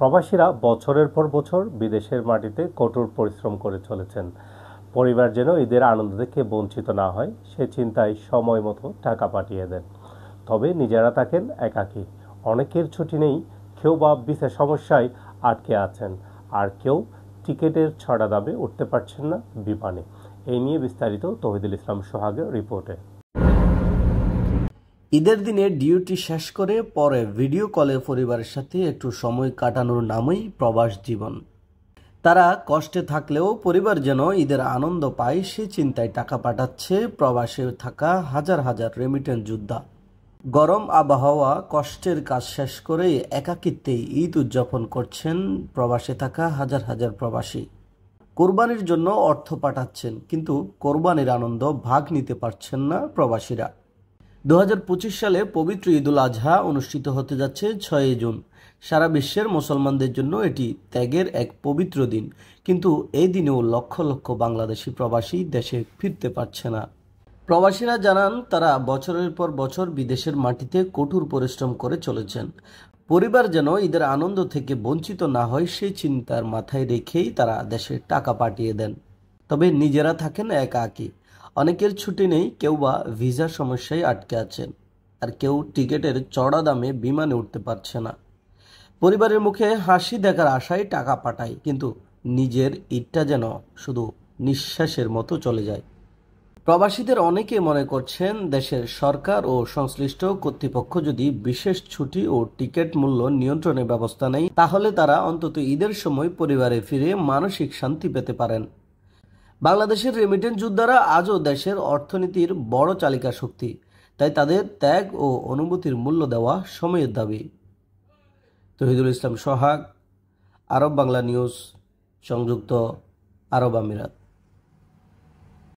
প্রবাসীরা বছরের পর বছর বিদেশের মাটিতে কঠোর পরিশ্রম করে চলেছেন। পরিবার যেন ঈদের আনন্দ থেকে বঞ্চিত না হয় সে চিন্তায় সময় মতো টাকা পাঠিয়ে দেন। তবে নিজেরা থাকেন একাকী। অনেকের ছুটি নেই, কেউ বা ভিসা সমস্যায় আটকে আছেন, আর কেউ টিকিটের ছড়া দামে উঠতে পারছেন না বিমানে। এই নিয়ে বিস্তারিত তৌহিদুল ইসলাম সোহাগের রিপোর্টে। ঈদের দিনে ডিউটি শেষ করে পরে ভিডিও কলে পরিবারের সাথে একটু সময় কাটানোর নামই প্রবাস জীবন। তারা কষ্টে থাকলেও পরিবার যেন ঈদের আনন্দ পায় সে চিন্তায় টাকা পাঠাচ্ছে প্রবাসে থাকা হাজার হাজার রেমিটেন্স যোদ্ধা। গরম আবহাওয়া, কষ্টের কাজ শেষ করে একাকিত্বেই ঈদ উদযাপন করছেন প্রবাসে থাকা হাজার হাজার প্রবাসী। কোরবানির জন্য অর্থ পাঠাচ্ছেন, কিন্তু কোরবানির আনন্দ ভাগ নিতে পারছেন না প্রবাসীরা। 2025 সালে পবিত্র ঈদুল আজহা অনুষ্ঠিত হতে যাচ্ছে 6 জুন। সারা বিশ্বের মুসলমানদের জন্য এটি ত্যাগের এক পবিত্র দিন, কিন্তু এই দিনেও লক্ষ লক্ষ বাংলাদেশি প্রবাসী দেশে ফিরতে পারছে না। প্রবাসীরা জানান তারা বছরের পর বছর বিদেশের মাটিতে কঠোর পরিশ্রম করে চলেছেন। পরিবার যেন ঈদের আনন্দ থেকে বঞ্চিত না হয় সেই চিন্তার মাথায় রেখেই তারা দেশে টাকা পাঠিয়ে দেন। তবে নিজেরা থাকেন একাকী। অনেকের ছুটি নেই, কেউ বা ভিসা সমস্যায় আটকে আছেন, আর কেউ টিকিটের চড়া দামে বিমানে উঠতে পারছে না। পরিবারের মুখে হাসি দেখার আশায় টাকা পাঠায়, কিন্তু নিজের ঈদটা যেন শুধু নিঃশ্বাসের মতো চলে যায়। প্রবাসীদের অনেকে মনে করছেন দেশের সরকার ও সংশ্লিষ্ট কর্তৃপক্ষ যদি বিশেষ ছুটি ও টিকিট মূল্য নিয়ন্ত্রণের ব্যবস্থা নেয়, তাহলে তারা অন্তত ঈদের সময় পরিবারে ফিরে মানসিক শান্তি পেতে পারেন। বাংলাদেশের রেমিটেন্স যোদ্ধারা আজও দেশের অর্থনীতির বড় চালিকা শক্তি, তাই তাদের ত্যাগ ও অনুভূতির মূল্য দেওয়া সময়ের দাবি। তৌহিদুল ইসলাম সোহাগ, আরব বাংলা নিউজ, সংযুক্ত আরব আমিরাত।